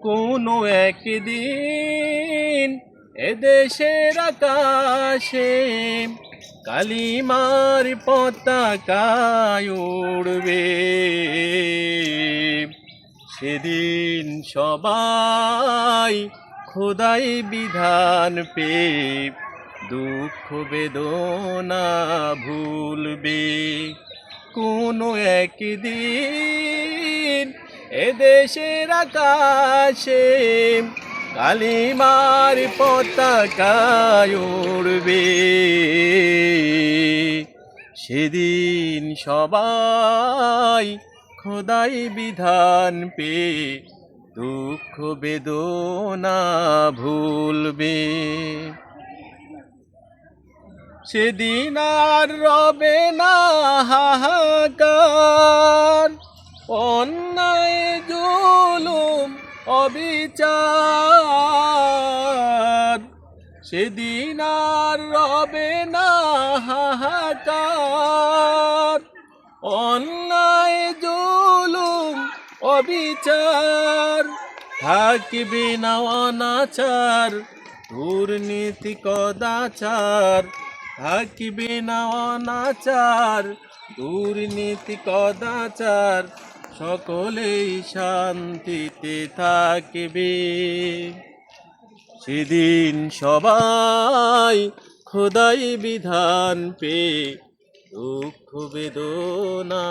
কোনো একদিন এদেশের আকাশে কালিমার পতাকা উড়বে, সেদিন সবাই খোদাই বিধান পেয়ে দুঃখ বেদনা ভুলবে। কোনো একদিন এদেশের আকাশে কালিমার পতাকা উড়বে, সেদিন সবাই খোদাই বিধান পেয়ে দুঃখ বেদনা ভুলবে। সেদিন আর রবে না হাহাকার, অন্যায় জুলুম অবিচার। সেদিন আর রবে না হাহাকার, অন্যায় জুলুম অবিচার। থাকবে না অনাচার, দুর্নীতি কদাচার। থাকবে না অনাচার, দুর্নীতি কদাচার। সকলেই শান্তিতে থাকবে, সেদিন সবাই খোদাই বিধান পেয়ে দুঃখ বেদনা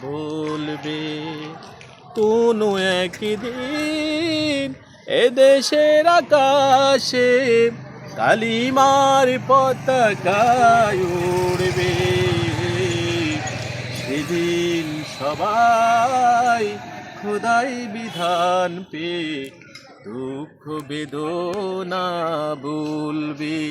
ভুলবে। কোনো একদিন এদেশের আকাশে কালিমার পতাকা উড়বে, সেদিন সবাই খোদাই বিধান পেয়ে দুঃখ বেদনা ভুলবে।